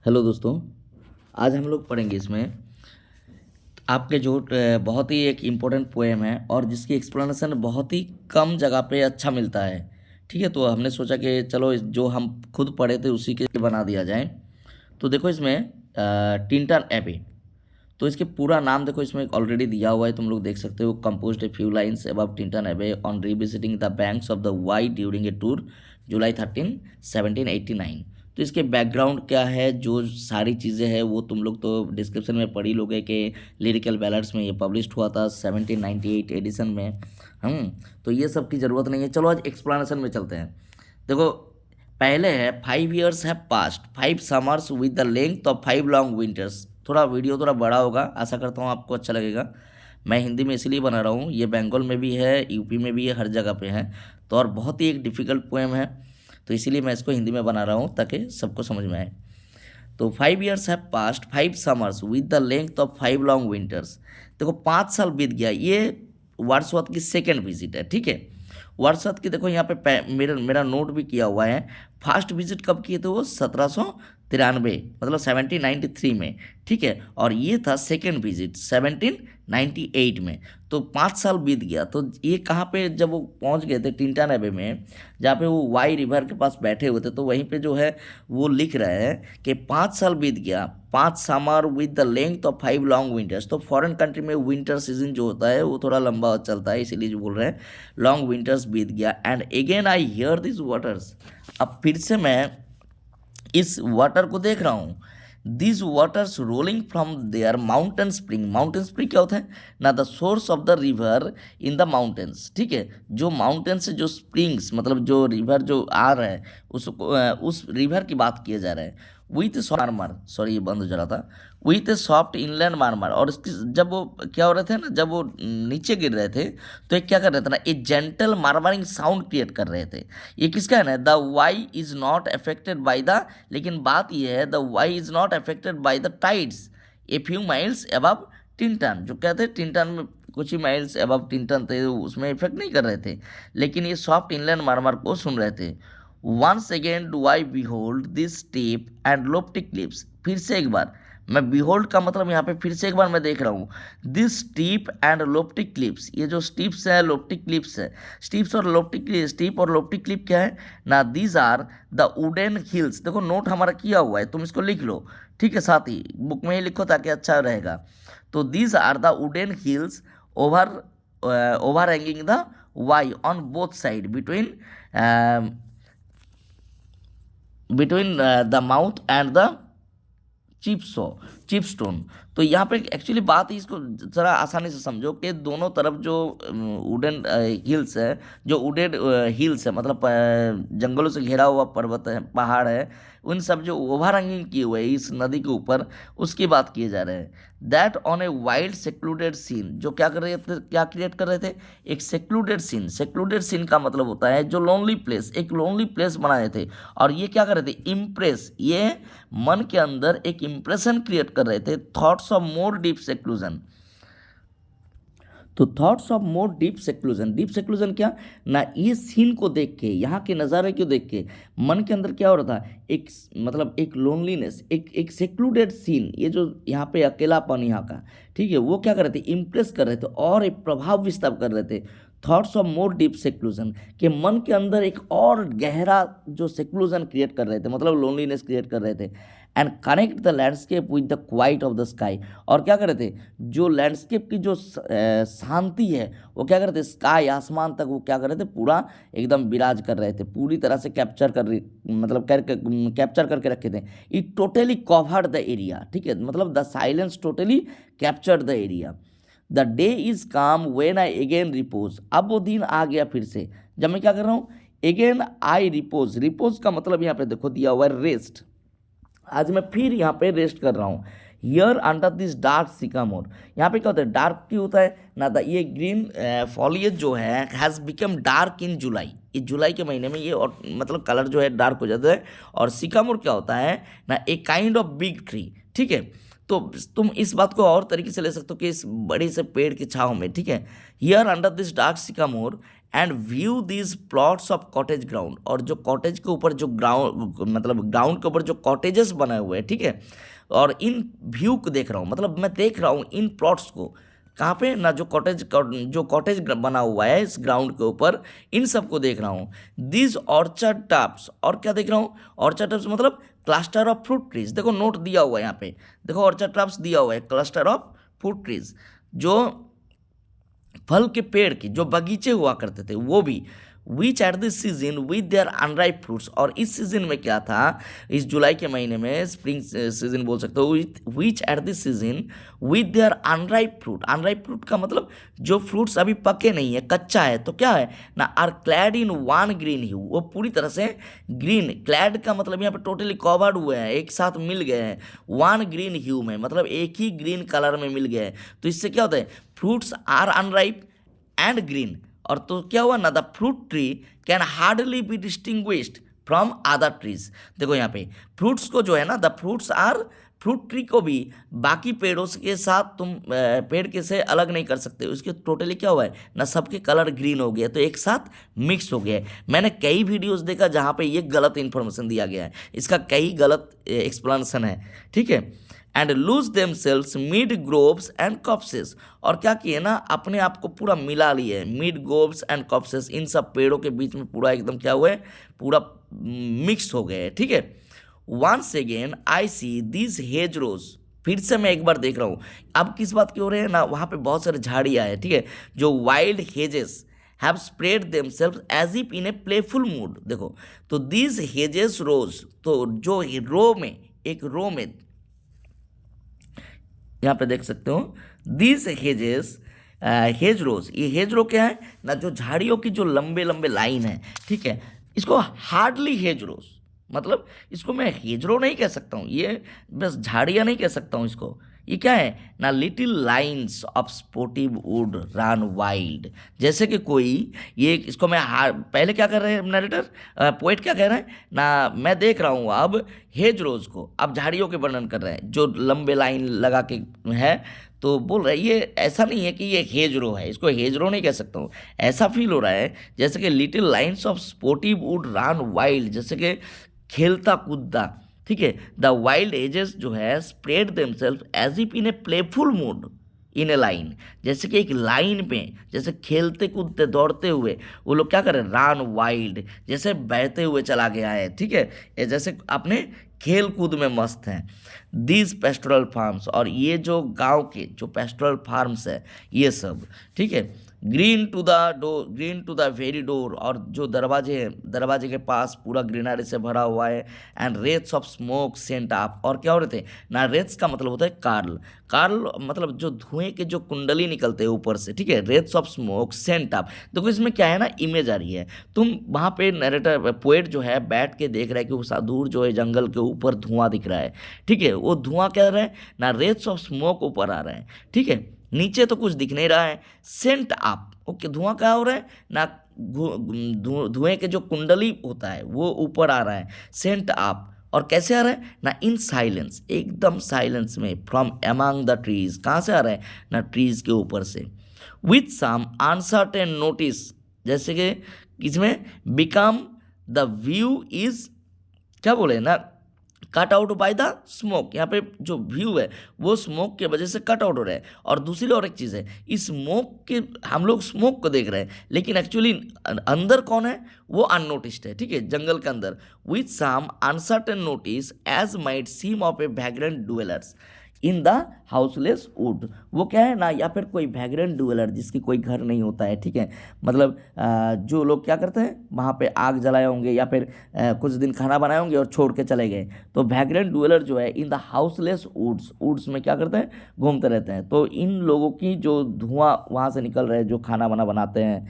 Hello दोस्तों। आज हम लोग पढ़ेंगे इसमें आपके जो बहुत ही एक इम्पोर्टेंट पोएम है और जिसकी एक्सप्लेनेशन बहुत ही कम जगह पे अच्छा मिलता है। ठीक है, तो हमने सोचा कि चलो जो हम खुद पढ़े थे उसी के बना दिया जाए। तो देखो इसमें टिंटन एबे, तो इसके पूरा नाम देखो इसमें ऑलरेडी दिया हुआ है, तुम लोग देख सकते हो। Composed a few lines about Tintern Abbey on revisiting the banks of the Wye during a tour July 13, 1789। तो इसके बैकग्राउंड क्या है, जो सारी चीज़ें हैं वो तुम लोग तो डिस्क्रिप्शन में पढ़ ही लोगे कि लिरिकल बैलड्स में ये पब्लिश हुआ था 1798 एडिशन में। हम तो ये सब की ज़रूरत नहीं है। चलो आज एक्सप्लेनेशन में चलते हैं। देखो पहले है 5 years have past 5 summers with the length of 5 long winters। थोड़ा वीडियो थोड़ा बड़ा होगा, आशा करता हूँ आपको अच्छा लगेगा। मैं हिंदी में इसलिए बना रहा हूँ, ये बंगाल में भी है, यूपी में भी है, हर जगह पे है। तो और बहुत ही एक डिफ़िकल्ट पोएम है, तो इसीलिए मैं इसको हिंदी में बना रहा हूँ ताकि सबको समझ में आए। तो 5 years have past 5 summers with the length of 5 long winters। देखो 5 साल बीत गया, ये वर्ड्सवर्थ की सेकेंड विजिट है। ठीक है, वर्ड्सवर्थ की देखो यहाँ पे मेरा नोट भी किया हुआ है। फर्स्ट विजिट कब किए थे वो 1793, मतलब 1793 में। ठीक है, और ये था सेकेंड विजिट 1798 में। तो 5 साल बीत गया। तो ये कहाँ पे जब वो पहुँच गए थे टिंटन एबे में, जहाँ पे वो वाई रिवर के पास बैठे हुए थे, तो वहीं पे जो है वो लिख रहे हैं कि 5 साल बीत गया, 5 summer with the length of 5 long winters। तो फॉरेन कंट्री में विंटर सीजन जो होता है वो थोड़ा लंबा चलता है, इसीलिए जो बोल रहे हैं लॉन्ग विंटर्स बीत गया। And again I hear this waters, अब फिर से मैं इस वाटर को देख रहा हूँ। This water's rolling from their mountain spring. Mountain spring क्या होता है ना, the source of the river in the mountains. ठीक है, जो माउंटेन से जो स्प्रिंग्स, मतलब जो रिवर जो आ रहा है उस रिवर की बात किया जा रहा है। विथ मार्मर, सॉरी ये बंद हो जा रहा था, विथ ए सॉफ्ट इनलैंड मार्मर। और इसकी जब वो क्या हो रहे थे ना, जब वो नीचे गिर रहे थे तो ये क्या कर रहे थे ना, एक जेंटल मार्मरिंग साउंड क्रिएट कर रहे थे। ये किसका है ना, the Wye is not affected by the, लेकिन बात ये है the Wye is not affected by the tides a few miles above Tintern. जो कहते हैं टिंटन में कुछ ही माइल्स अबव टिंटन थे, उसमें इफेक्ट नहीं कर रहे थे, लेकिन ये सॉफ्ट इनलैंड मार्मर को सुन रहे थे। Once again do I behold this steep and lofty cliffs. फिर से एक बार मैं बिहोल्ड का मतलब यहाँ पे फिर से एक बार मैं देख रहा हूँ this steep and lofty cliffs. ये जो स्टीप्स है लोफ्टी क्लिप्स है, स्टीप्स और लोफ्टी क्लिप, स्टीप और लोफ्टी क्लिप क्या है ना, these are the wooden hills. देखो नोट हमारा किया हुआ है, तुम इसको लिख लो। ठीक है, साथ ही बुक में ही लिखो ताकि अच्छा रहेगा। तो these are the wooden hills over overhanging the Wye on both side between the mouth and the Chepstow. तो यहाँ पे एक्चुअली बात है, इसको ज़रा आसानी से समझो कि दोनों तरफ जो वुडन हिल्स है, जो वुडेड हिल्स है, मतलब जंगलों से घिरा हुआ पर्वत है, पहाड़ है, उन सब जो ओवर हैंगिंग किए हुए हैं इस नदी के ऊपर, उसकी बात किए जा रहे हैं। That on a wild secluded scene, जो क्या कर रहे थे, क्या क्रिएट कर रहे थे, एक सेक्लूडेड सीन। सेक्लूडेड सीन का मतलब होता है जो लोनली प्लेस, एक लोनली प्लेस बनाए थे। और ये क्या कर रहे थे, इम्प्रेस, ये मन के अंदर एक इम्प्रेशन क्रिएट कर रहे थे, thoughts of more deep seclusion. तो thoughts of more deep seclusion, deep seclusion क्या ना, ये सीन को देख के, यहाँ के नज़ारे को देख के मन के अंदर क्या हो रहा था, एक मतलब एक लोनलीनेस, एक सेक्लूडेड सीन, ये जो यहाँ पे अकेलापन यहाँ का, ठीक है, वो क्या कर रहे थे, इम्प्रेस कर रहे थे और एक प्रभाव विस्तार कर रहे थे। Thoughts of more deep seclusion, के मन के अंदर एक और गहरा जो सेक्लूजन क्रिएट कर रहे थे, मतलब लोनलीनेस क्रिएट कर रहे थे। And connect the landscape with the quite of the sky. और क्या कर रहे थे, जो लैंडस्केप की जो शांति है वो क्या कर रहे थे, स्काई, आसमान तक वो क्या कर रहे थे, पूरा एकदम विराज कर रहे थे, पूरी तरह से कैप्चर कर रही, मतलब कैप्चर करके रखे थे। It totally covered the area. ठीक है, मतलब the silence totally captured the area. The day is काम वेन आई अगेन रिपोज। अब वो दिन आ गया फिर से, जब मैं क्या कर रहा हूँ, अगेन आई रिपोज। रिपोज का मतलब यहाँ पे देखो दिया हुआ है रेस्ट। आज मैं फिर यहाँ पे रेस्ट कर रहा हूँ। Here under this dark sycamore, यहाँ पे क्या होता है, डार्क क्यों होता है ना, ये ग्रीन फॉलिएज जो है हैज़ बिकम डार्क इन जुलाई। इस जुलाई के महीने में ये और मतलब कलर जो है डार्क हो जाता है। और सिकामोर क्या होता है ना, a kind of big tree. ठीक है, तो तुम इस बात को और तरीके से ले सकते हो कि इस बड़े से पेड़ की छाँव में, ठीक है, here under this dark sycamore and view these plots of cottage ground, और जो कॉटेज के ऊपर जो ग्राउंड मतलब ग्राउंड के ऊपर जो कॉटेजेस बने हुए हैं, ठीक है, और इन व्यू को देख रहा हूँ, मतलब मैं देख रहा हूँ इन प्लॉट्स को, कहाँ पे ना, जो कॉटेज बना हुआ है इस ग्राउंड के ऊपर, इन सब को देख रहा हूँ। दिस ऑर्चर्ड टॉप्स, और क्या देख रहा हूँ, ऑर्चर्ड टॉप्स मतलब क्लस्टर ऑफ फ्रूट ट्रीज, देखो नोट दिया हुआ है यहाँ पे, देखो ऑर्चर्ड टॉप्स दिया हुआ है, क्लस्टर ऑफ फ्रूट ट्रीज, जो फल के पेड़ की जो बगीचे हुआ करते थे वो भी, which at this season with their unripe fruits, और इस सीजन में क्या था, इस जुलाई के महीने में स्प्रिंग सीजन बोल सकते हो, which at this season with their unripe fruit, unripe fruit का मतलब जो फ्रूट्स अभी पके नहीं है, कच्चा है, तो क्या है ना, are clad in one green hue, वो पूरी तरह से ग्रीन, क्लैड का मतलब यहाँ पे टोटली कवर्ड हुए हैं, एक साथ मिल गए हैं, वन ग्रीन ह्यू में, मतलब एक ही ग्रीन कलर में मिल गए हैं। तो इससे क्या होता है, fruits are unripe and green, और तो क्या हुआ ना, the fruit tree can hardly be distinguished from other trees. देखो यहाँ पे फ्रूट्स को जो है ना, the fruits are, fruit tree को भी बाकी पेड़ों के साथ तुम पेड़ के से अलग नहीं कर सकते, उसके टोटली क्या हुआ है ना, सबके कलर ग्रीन हो गया, तो एक साथ मिक्स हो गया है। मैंने कई वीडियोस देखा जहाँ पे ये गलत इन्फॉर्मेशन दिया गया है, इसका कई गलत एक्सप्लेनेशन है, ठीक है। And lose themselves mid groves and copses, और क्या किए ना, अपने आप को पूरा मिला लिए, मिड ग्रोव्स एंड कॉप्सेस, इन सब पेड़ों के बीच में पूरा एकदम क्या हुआ है, पूरा मिक्स हो गए, ठीक है। Once again I see this hedgerows, फिर से मैं एक बार देख रहा हूँ, अब किस बात की हो रहे हैं ना, वहाँ पे बहुत सारे झाड़ियाँ हैं, ठीक है, जो wild hedges have spread themselves as if in a playful mood. देखो तो दिस हेजेस रोज, तो जो रो में, एक रो में यहाँ पे देख सकते हो, दिस हेजेस, हेज रोज, ये हेज रो क्या है ना, जो झाड़ियों की जो लंबे लंबे लाइन है, ठीक है, इसको हार्डली हेज रोज, मतलब इसको मैं हेज रो नहीं कह सकता हूँ, ये बस झाड़ियाँ नहीं कह सकता हूँ इसको, ये क्या है ना, little lines of sportive would run wild, जैसे कि कोई, ये इसको मैं पहले क्या कर रहे हैं नरेटर, पोएट क्या कह रहे हैं ना, मैं देख रहा हूँ अब हेज रोज को, अब झाड़ियों के वर्णन कर रहे हैं जो लंबे लाइन लगा के है, तो बोल रहे हैं ये ऐसा नहीं है कि ये हेज रो है, इसको हेज रो नहीं कह सकता हूँ, ऐसा फील हो रहा है जैसे कि little lines of sportive would run wild, जैसे कि खेलता कूदता, ठीक है। द वाइल्ड एजेस जो है spread themselves as if in a playful mood in a line, जैसे कि एक लाइन पे, जैसे खेलते कूदते दौड़ते हुए वो लोग क्या कर रहे हैं, रन वाइल्ड, जैसे बहते हुए चला गया है, ठीक है, ये जैसे अपने खेल कूद में मस्त हैं। दीज पेस्टोरल फार्म्स, और ये जो गांव के जो पेस्टोरल फार्म्स है ये सब, ठीक है, green to the door, green to the very door, और जो दरवाजे हैं, दरवाजे के पास पूरा ग्रीनरी से भरा हुआ है, and wreaths of smoke sent up, और क्या हो रहे थे ना, रेट्स का मतलब होता है कार्ल, कार्ल मतलब जो धुएं के जो कुंडली निकलते हैं ऊपर से, ठीक है, wreaths of smoke sent up. देखो इसमें क्या है ना, इमेज आ रही है, तुम वहाँ पे नरेटर पोएट जो है बैठ के देख रहा है कि वो दूर जो है जंगल के ऊपर धुआं दिख रहा है, ठीक है, वो धुआं क्या रहा है ना, रेट्स ऑफ स्मोक ऊपर आ रहा है, ठीक है, नीचे तो कुछ दिख नहीं रहा है, सेंट अप, ओके, धुआं क्या हो रहा है ना, धुएं के जो कुंडली होता है वो ऊपर आ रहा है, सेंट अप, और कैसे आ रहा है ना, इन साइलेंस, एकदम साइलेंस में, फ्रॉम अमंग द ट्रीज, कहाँ से आ रहा है ना, ट्रीज के ऊपर से, विथ सम अनसर्टेन नोटिस, जैसे कि इसमें बिकम द व्यू इज, क्या बोले ना, cut out by the smoke, यहाँ पे जो व्यू है वो स्मोक के वजह से कट आउट हो रहा है। और दूसरी और एक चीज़ है, इस स्मोक के, हम लोग स्मोक को देख रहे हैं लेकिन एक्चुअली अंदर कौन है, वो अननोटिस्ड है, ठीक है, जंगल के अंदर, with some uncertain notice as might seem of a vagrant dwellers in the houseless wood, वो क्या है ना, या फिर कोई वैग्रेंट डुएलर जिसकी कोई घर नहीं होता है, ठीक है, मतलब जो लोग क्या करते हैं वहाँ पे आग जलाए होंगे या फिर कुछ दिन खाना बनाए होंगे और छोड़ के चले गए, तो वैग्रेंट डुएलर जो है in the houseless woods, woods में क्या करते हैं, घूमते रहते हैं, तो इन लोगों की जो धुआं वहाँ से निकल रहे हैं जो खाना बना बनाते हैं,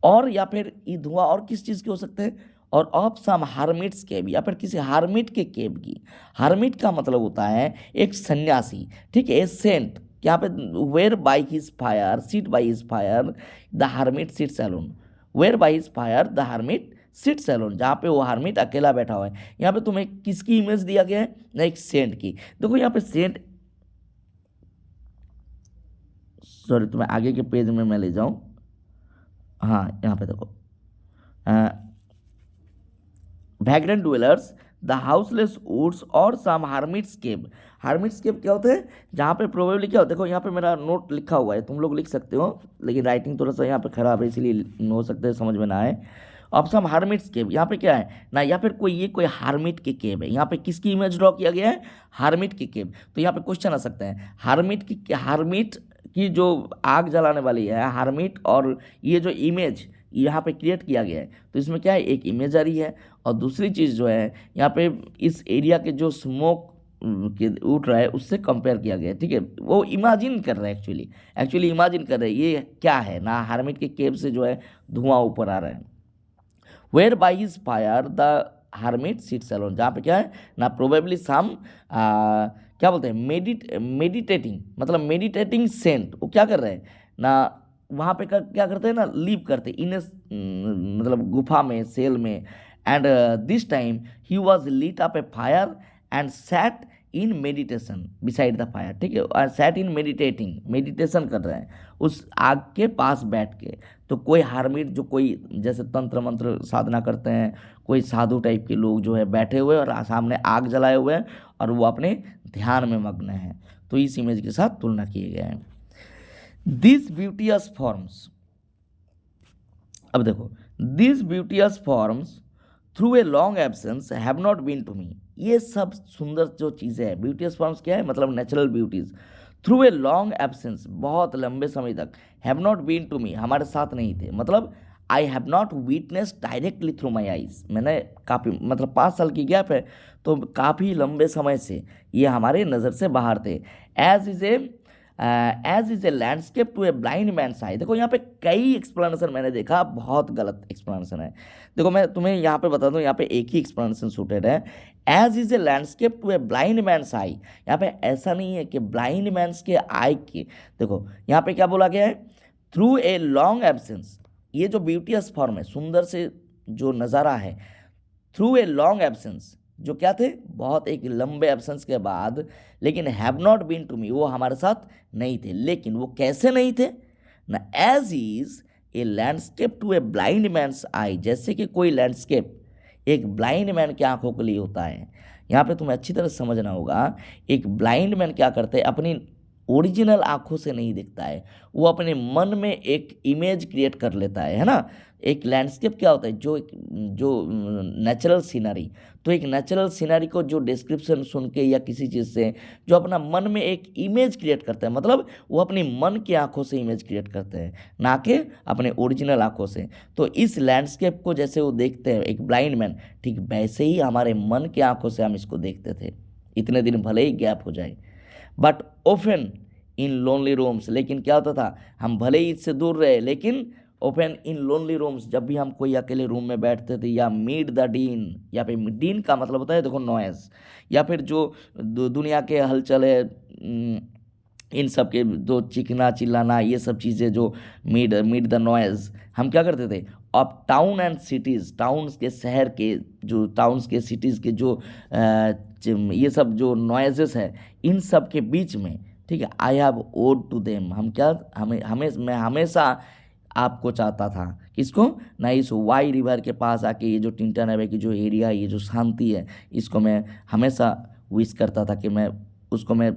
और या फिर ये धुआं और किस चीज़ के हो सकते हैं, और ऑफ सम हार्मिट्स केव, या फिर किसी हार्मिट के केव की, हार्मिट का मतलब होता है एक सन्यासी, ठीक है, सेंट, यहाँ पे where by his fire sit by his fire the hermit sits alone, where by his fire the hermit sits alone, जहाँ पे वो हार्मिट अकेला बैठा हुआ है। यहाँ पे तुम्हें किसकी इमेज दिया गया है ना, एक सेंट की। देखो यहाँ पे सेंट, सॉरी तुम्हें आगे के पेज में मैं ले जाऊँ, हाँ यहाँ पे देखो, वैग्रेंट डुएलर्स, द हाउसलेस वुड्स और सम हार्मिट्स केव। हार्मिट्स केव क्या होते हैं, जहाँ पे प्रोबेबली क्या होता है, देखो यहाँ पे मेरा नोट लिखा हुआ है, तुम लोग लिख सकते हो, लेकिन राइटिंग थोड़ा सा यहाँ पे खराब है, इसीलिए हो सकता है समझ में ना आए। अब सम हार्मिट्स केव, यहाँ पे क्या है ना, या फिर कोई हार्मिट के केव है, यहाँ पे किसकी इमेज ड्रॉ किया गया है, हार्मिट के केव। तो यहाँ पे क्वेश्चन आ सकते हैं, हार्मिट की जो आग जलाने वाली है हार्मिट, और ये जो इमेज यहाँ पे क्रिएट किया गया है, तो इसमें क्या है, एक इमेजरी है, और दूसरी चीज़ जो है यहाँ पे इस एरिया के जो स्मोक के उठ रहा है उससे कंपेयर किया गया है, ठीक है। वो इमेजिन कर रहे हैं, एक्चुअली इमेजिन कर रहे हैं ये क्या है ना, हार्मिट के केव से जो है धुआं ऊपर आ रहा है। Where by his fire the hermit sits alone, जहाँ पे क्या है ना, प्रोबेबली सम क्या बोलते हैं, मेडिटेटिंग, मतलब मेडिटेटिंग सेंट, वो क्या कर रहे हैं ना, वहाँ पे क्या करते हैं ना, लीव करते इन मतलब गुफा में, सेल में। And this time he was lit up a fire and sat in meditation beside the fire, ठीक है, और सैट इन मेडिटेशन कर रहे हैं उस आग के पास बैठ के। तो कोई हार्मिट, जो कोई जैसे तंत्र मंत्र साधना करते हैं, कोई साधु टाइप के लोग जो है बैठे हुए और सामने आग जलाए हुए हैं, और वो अपने ध्यान में मग्न हैं, तो इस इमेज के साथ तुलना किए गए हैं। दिस ब्यूटियस फॉर्म्स, अब देखो, this beauteous forms through a long absence have not been to me, ये सब सुंदर जो चीज़ें हैं, ब्यूटियस फॉर्म्स क्या है, मतलब natural beauties, through a long absence, बहुत लंबे समय तक, have not been to me, हमारे साथ नहीं थे, मतलब I have not witness directly through my eyes, मैंने काफ़ी, मतलब 5 साल की गैप है, तो काफ़ी लंबे समय से ये हमारे नज़र से बाहर थे। As is a landscape to a blind man eye, देखो यहाँ पे कई एक्सप्लेनेशन मैंने देखा, बहुत गलत एक्सप्लेनेशन है। देखो मैं तुम्हें यहाँ पे बता दूँ, यहाँ पे एक ही एक्सप्लेनेशन सूटेड है, as is a landscape to a blind man eye. यहाँ पे ऐसा नहीं है कि ब्लाइंड मैन के आई की, देखो यहाँ पे क्या बोला गया है, थ्रू ए लॉन्ग एब्सेंस, ये जो ब्यूटीअस फॉर्म है, सुंदर से जो नज़ारा है, थ्रू ए लॉन्ग एब्सेंस, जो क्या थे, बहुत एक लंबे एब्सेंस के बाद, लेकिन have not been to me, वो हमारे साथ नहीं थे। लेकिन वो कैसे नहीं थे ना, as is a landscape to a blind man's eye, जैसे कि कोई लैंडस्केप एक ब्लाइंड मैन की आंखों के लिए होता है। यहाँ पे तुम्हें अच्छी तरह समझना होगा, एक ब्लाइंड मैन क्या करते हैं, अपनी ओरिजिनल आंखों से नहीं दिखता है, वो अपने मन में एक इमेज क्रिएट कर लेता है ना। एक लैंडस्केप क्या होता है, जो नेचुरल सीनरी, तो एक नेचुरल सीनरी को जो डिस्क्रिप्शन सुन के या किसी चीज़ से जो अपना मन में एक इमेज क्रिएट करते हैं, मतलब वो अपनी मन की आंखों से इमेज क्रिएट करते हैं, ना कि अपने ओरिजिनल आंखों से। तो इस लैंडस्केप को जैसे वो देखते हैं एक ब्लाइंड मैन, ठीक वैसे ही हमारे मन की आंखों से हम इसको देखते थे, इतने दिन भले ही गैप हो जाए। But often in lonely rooms, लेकिन क्या होता था, हम भले ही इससे दूर रहे, लेकिन ओपन इन लोनली रूम्स, जब भी हम कोई अकेले रूम में बैठते थे, या मीट द डीन, या फिर डीन का मतलब होता है देखो नॉइज़, या फिर जो दुनिया के हलचल है, इन सब के जो चीखना चिल्लाना, ये सब चीज़ें जो मीट द नॉइज़, हम क्या करते थे, अब टाउन एंड सिटीज़, टाउन्स के, शहर के जो टाउन्स के, सिटीज़ के जो ये सब जो नॉइजेस है, इन सब के बीच में, ठीक है, I have owed to them, हम क्या, मैं हमेशा आपको चाहता था, किसको ना, इस वाई रिवर के पास आके ये जो टिंटा नैवे की जो एरिया, ये जो शांति है, इसको मैं हमेशा विश करता था कि मैं उसको मैं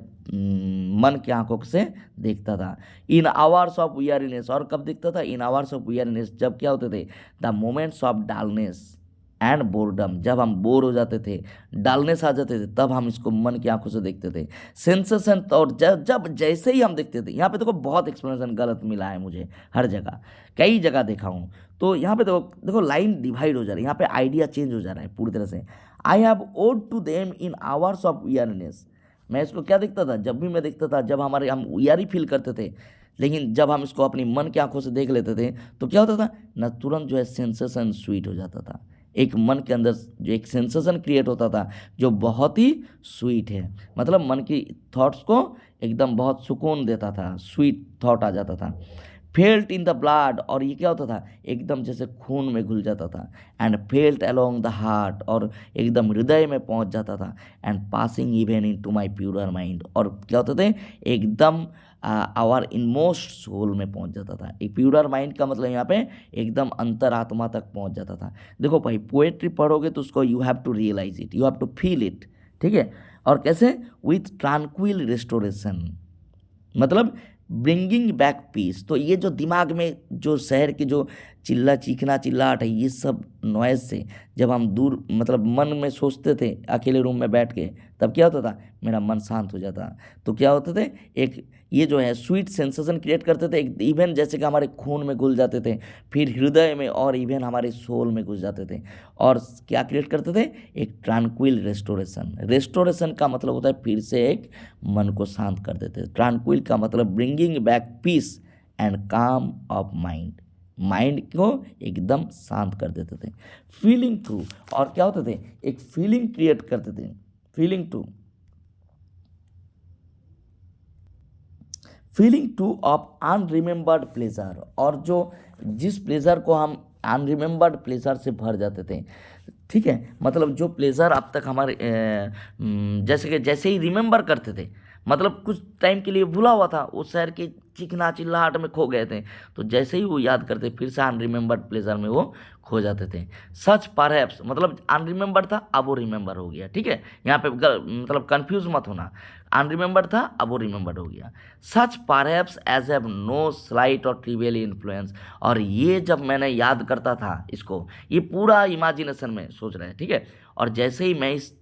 मन की आंखों से देखता था। इन आवर्स ऑफ वियरनेस, और कब दिखता था, इन आवर्स ऑफ वियरनेस, जब क्या होते थे, the moments of dullness and boredom, जब हम बोर हो जाते थे, डालनेस आ जाते थे, तब हम इसको मन की आंखों से देखते थे। सेंसेशन, और जब जैसे ही हम देखते थे, यहाँ पे देखो बहुत एक्सप्लेनेशन गलत मिला है मुझे, हर जगह कई जगह देखा हूँ, तो यहाँ पे देखो लाइन डिवाइड हो जा रही है, यहाँ पे आइडिया चेंज हो जा रहा है पूरी तरह से। I have owed to them in hours of weariness, मैं इसको क्या देखता था, जब भी मैं देखता था, जब हम वियरी फील करते थे, लेकिन जब हम इसको अपनी मन की आंखों से देख लेते थे, तो क्या होता था ना, तुरंत जो है सेंसेशन स्वीट हो जाता था, एक मन के अंदर जो एक सेंसेशन क्रिएट होता था जो बहुत ही स्वीट है, मतलब मन की थॉट्स को एकदम बहुत सुकून देता था, स्वीट थॉट आ जाता था। फेल्ट इन द ब्लड, और ये क्या होता था, एकदम जैसे खून में घुल जाता था। And felt along the heart, और एकदम हृदय में पहुंच जाता था। And passing even into my purer mind, और क्या होते थे, एकदम आवर इनमोस्ट सोल में पहुंच जाता था। एक प्यूरर माइंड का मतलब यहाँ पे एकदम अंतरात्मा तक पहुंच जाता था। देखो भाई, पोएट्री पढ़ोगे तो उसको you have to realise it, you have to feel it, ठीक है। और कैसे, विथ ट्रांक्विल रेस्टोरेशन, मतलब ब्रिंगिंग बैक पीस। तो ये जो दिमाग में जो शहर की जो चीखना चिल्लाहट है, ये सब नॉइज़ से जब हम दूर, मतलब मन में सोचते थे अकेले रूम में बैठ के, तब क्या होता था, मेरा मन शांत हो जाता। तो क्या होते थे, एक ये जो है स्वीट सेंसेशन क्रिएट करते थे, एक इवन जैसे कि हमारे खून में घुल जाते थे, फिर हृदय में, और इवन हमारे सोल में घुस जाते थे। और क्या क्रिएट करते थे, एक ट्रांक्विल रेस्टोरेशन। रेस्टोरेशन का मतलब होता है फिर से एक मन को शांत कर देते। ट्रांक्विल का मतलब ब्रिंगिंग बैक पीस एंड काम ऑफ माइंड, माइंड को एकदम शांत कर देते थे। फीलिंग थ्रू, और क्या होते थे, एक फीलिंग क्रिएट करते थे, फीलिंग टू ऑफ अनरिमेम्बर्ड प्लेजर, और जो जिस प्लेजर को हम अनरिमेम्बर्ड प्लेजर से भर जाते थे, ठीक है। मतलब जो प्लेजर अब तक हमारे जैसे ही रिमेम्बर करते थे, मतलब कुछ टाइम के लिए भूला हुआ था, उस शहर की चिकना चिल्लाहट में खो गए थे, तो जैसे ही वो याद करते फिर से अनरिमेम्बर्ड प्लेजर में वो खो जाते थे। सच परहैप्स, मतलब अनरिमेम्बर था, अब वो रिमेम्बर हो गया, ठीक है। यहाँ पे मतलब कंफ्यूज मत होना, अनरिमेम्बर था, अब वो रिमेम्बर्ड हो गया। Such perhaps as have no slight or trivial influence, और ये जब मैंने याद करता था इसको, ये पूरा इमेजिनेशन में सोच रहे हैं, ठीक है। और जैसे ही मैं इस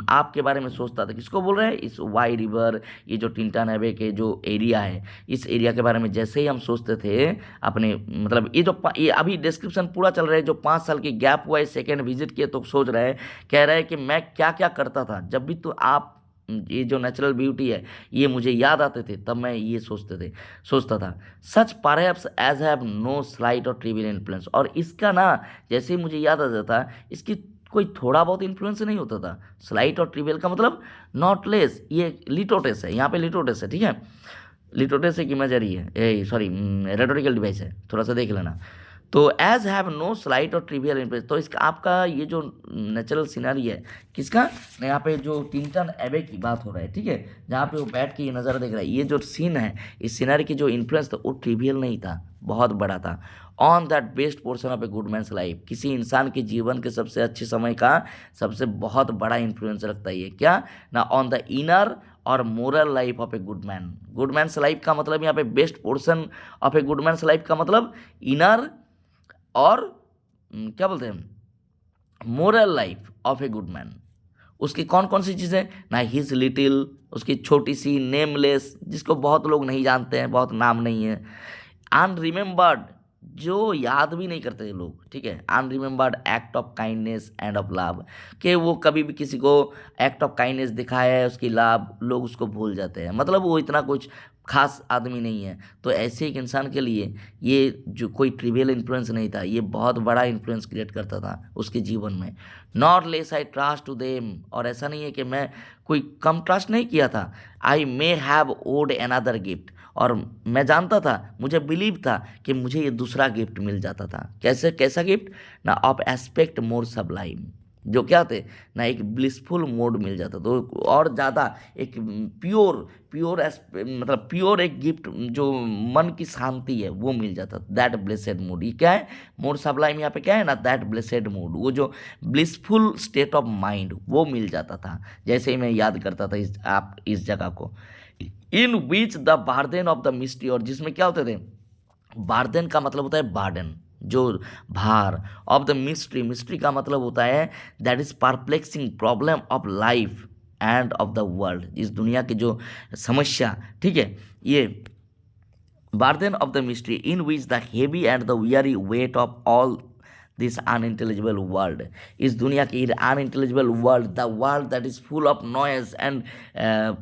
आपके बारे में सोचता था, किसको बोल रहे हैं, इस वाई रिवर, ये जो टिल्टन के जो एरिया है, इस एरिया के बारे में जैसे ही हम सोचते थे अपने, मतलब ये अभी डिस्क्रिप्शन पूरा चल रहा है, जो 5 साल की गैप हुआ है, सेकेंड विजिट किए, तो सोच रहे हैं, कह रहे हैं कि मैं क्या क्या करता था जब भी, तो आप ये जो नेचुरल ब्यूटी है ये मुझे याद आते थे, तब मैं ये सोचता था। Such perhaps as have no slight or trivial influence, और इसका ना जैसे ही मुझे याद आ जाता, इसकी कोई थोड़ा बहुत इन्फ्लुएंस नहीं होता था। स्लाइट और ट्रिवियल का मतलब नॉट लेस, ये लिटोटेस है, यहाँ पे लिटोटेस है, ठीक है। लिटोटेस एक इमेजरी है, सॉरी रेटोरिकल डिवाइस है, थोड़ा सा देख लेना। तो as have no slight or trivial influence, तो इसका आपका ये जो नेचुरल सीनरी है, किसका, यहाँ पे जो टिल्टन एबे की बात हो रहा है, ठीक है, जहाँ पे वो बैठ के ये नज़ारा देख रहा है, ये जो सीन है, इस सीनरी की जो इन्फ्लुएंस था वो ट्रिवियल नहीं था, बहुत बड़ा था। On that best portion of a good men's life, किसी इंसान के जीवन के सबसे अच्छे समय का सबसे बहुत बड़ा इन्फ्लुएंस रखता है ये, क्या ना, ऑन द इनर और moral life of a good man. Good men's life का मतलब यहाँ पे best portion of a good men's life का मतलब इनर और क्या बोलते हैं, moral life of a good man. उसकी कौन कौन सी चीज़ें ना, हिज लिटिल, उसकी छोटी सी नेमलेस, जिसको बहुत लोग नहीं जानते हैं, बहुत नाम नहीं है। अनरिमेम्बर्ड, जो याद भी नहीं करते लोग, ठीक है। Unremembered act of kindness and of love, कि वो कभी भी किसी को एक्ट ऑफ काइंडनेस दिखाया है, उसकी लव, लोग उसको भूल जाते हैं, मतलब वो इतना कुछ खास आदमी नहीं है। तो ऐसे एक इंसान के लिए ये जो कोई ट्रिवियल इन्फ्लुएंस नहीं था, ये बहुत बड़ा इन्फ्लुएंस क्रिएट करता था उसके जीवन में। Not less I trust to them, और ऐसा नहीं है कि मैं कोई कम ट्रस्ट नहीं किया था। I may have owed another gift, और मैं जानता था, मुझे बिलीव था कि मुझे ये दूसरा गिफ्ट मिल जाता था। कैसा गिफ्ट ना, ऑफ एस्पेक्ट मोर सबलाइम, जो क्या थे ना, एक ब्लिसफुल मोड मिल जाता, तो और ज़्यादा एक प्योर मतलब प्योर एक गिफ्ट, जो मन की शांति है वो मिल जाता, दैट ब्लेसेड मूड। ये क्या है, मोर सबलाइम, यहाँ पे क्या है ना, दैट ब्लेसेड मूड, वो जो ब्लिसफुल स्टेट ऑफ माइंड वो मिल जाता था जैसे ही मैं याद करता था इस जगह को। In which the burden of the mystery, और जिसमें क्या होते थे, बार्डन का मतलब होता है बार्डन, जो भार, ऑफ द मिस्ट्री, मिस्ट्री का मतलब होता है that is perplexing problem of life end of the world, इस दुनिया की जो समस्या, ठीक है, ये burden of the mystery in which the heavy and the weary weight of all this unintelligible world, इस दुनिया की unintelligible world, the world that is full of noise and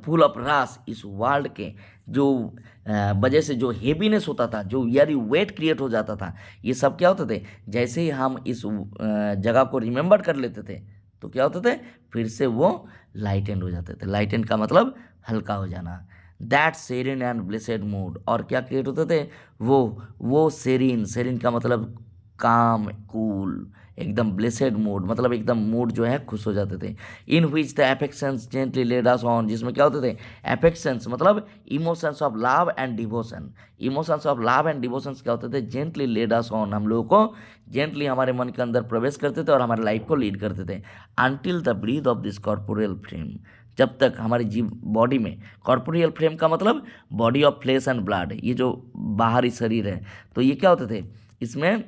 full of rush, इस वर्ल्ड के जो वजह से जो heaviness होता था, जो वेरी वेट क्रिएट हो जाता था, ये सब क्या होते थे, जैसे ही हम इस जगह को रिमेंबर कर लेते थे, तो क्या होते थे, फिर से वो लाइटेंड हो जाते थे। लाइटेंड का मतलब हल्का हो जाना। That serene and blessed mood, और क्या क्रिएट होते थे, वो सेरिन का मतलब काम, कूल, एकदम ब्लेसेड मूड, मतलब एकदम मूड जो है खुश हो जाते थे। In which the affections gently led us on, जिसमें क्या होते थे, अफेक्शंस मतलब emotions of love and devotion, emotions of love and devotions क्या होते थे, जेंटली लेड अस ऑन, हम लोगों को जेंटली हमारे मन के अंदर प्रवेश करते थे और हमारे लाइफ को लीड करते थे। Until the breath of this corporeal frame, जब तक हमारी जीव बॉडी में, कॉर्पोरियल फ्रेम का मतलब body of flesh and blood, ये जो बाहरी शरीर है, तो ये क्या होते थे इसमें,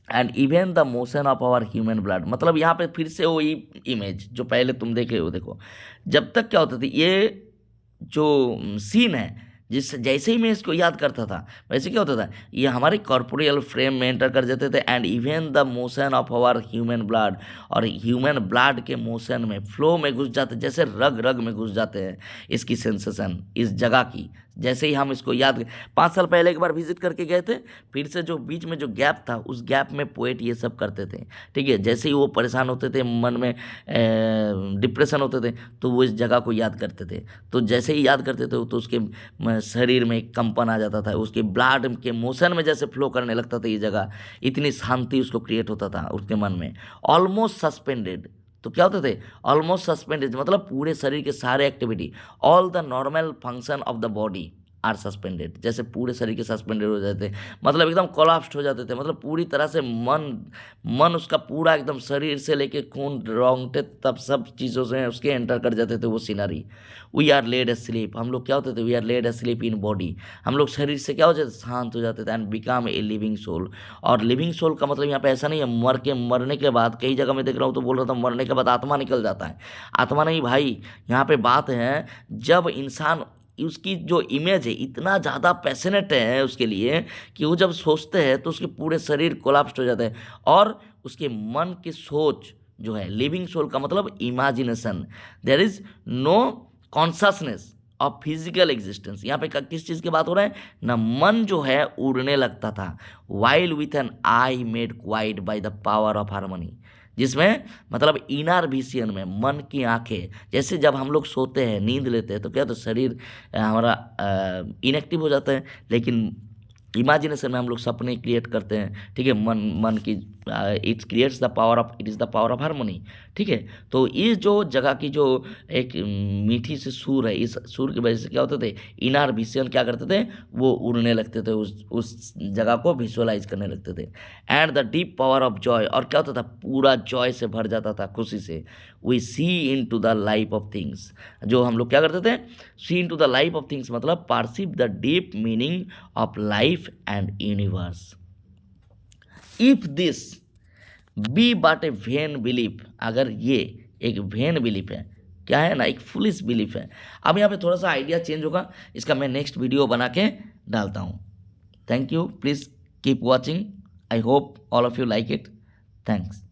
and even the motion of our human blood, मतलब यहाँ पे फिर से वही इमेज जो पहले तुम देखे हो, देखो जब तक क्या होता था, ये जो सीन है, जिस जैसे ही मैं इसको याद करता था वैसे क्या होता था, ये हमारे कॉर्पोरियल फ्रेम में एंटर कर जाते थे, and even the motion of our human blood, और ह्यूमन ब्लड के मोशन में, फ्लो में घुस जाते, जैसे रग रग में घुस जाते हैं इसकी सेंसेशन, इस जगह की। जैसे ही हम इसको याद, 5 साल पहले एक बार विजिट करके गए थे, फिर से जो बीच में जो गैप था, उस गैप में पोएट ये सब करते थे, ठीक है। जैसे ही वो परेशान होते थे, मन में डिप्रेशन होते थे, तो वो इस जगह को याद करते थे, तो जैसे ही याद करते थे तो उसके शरीर में एक कंपन आ जाता था, उसके ब्लड के मोशन में जैसे फ्लो करने लगता था ये जगह, इतनी शांति उसको क्रिएट होता था उसके मन में। ऑलमोस्ट सस्पेंडेड, तो क्या होते थे, ऑलमोस्ट सस्पेंडेड मतलब पूरे शरीर के सारे activity, all the normal function of the body are suspended, जैसे पूरे शरीर के सस्पेंडेड हो जाते थे, मतलब एकदम कोलैप्स्ड हो जाते थे, मतलब पूरी तरह से मन उसका पूरा एकदम शरीर से लेके खून रोंगटे तब सब चीज़ों से उसके एंटर कर जाते थे वो scenery. We are laid sleep, हम लोग क्या होते थे, we are laid sleep in body, हम लोग शरीर से क्या हो जाते, शांत हो जाते थे, and become a living soul. और लिविंग सोल का मतलब यहाँ पे ऐसा नहीं है मरने के बाद, कई जगह मैं देख रहा हूँ तो बोल रहा था मरने के बाद आत्मा निकल जाता है, आत्मा नहीं भाई, यहाँ पे बात है जब इंसान, उसकी जो इमेज है इतना ज़्यादा पैशनेट है उसके लिए कि वो जब सोचते हैं तो उसके पूरे शरीर कोलैप्स हो जाते हैं, और उसके मन की सोच जो है, लिविंग सोल का मतलब imagination, there is no consciousness of physical existence. यहाँ पे किस चीज़ की बात हो रहा है ना, मन जो है उड़ने लगता था, while with an I made quite by the power of harmony, जिसमें मतलब इनर विजन में, मन की आंखें, जैसे जब हम लोग सोते हैं, नींद लेते हैं, तो क्या, तो शरीर हमारा इनएक्टिव हो जाता है, लेकिन इमेजिनेशन में हम लोग सपने क्रिएट करते हैं, ठीक है, मन की, it creates the power of, it is the power of harmony, ठीक है। तो इस जो जगह की जो एक मीठी सी सुर है, इस सुर की वजह से क्या होते थे, इनर विजन क्या करते थे, वो उड़ने लगते थे, उस जगह को विजुअलाइज करने लगते थे। And the deep power of Joy, और क्या होता था, पूरा जॉय से भर जाता था, खुशी से। We see into the life of things, जो हम लोग क्या करते थे, see into the life of things मतलब perceive the deep meaning of life and universe. If this be but a vain belief, अगर ये एक वेन बिलीफ है, क्या है ना, एक फुलिश बिलीफ है। अब यहाँ पे थोड़ा सा आइडिया चेंज होगा, इसका मैं नेक्स्ट वीडियो बना के डालता हूँ। Thank you, please keep watching, I hope all of you like it, thanks.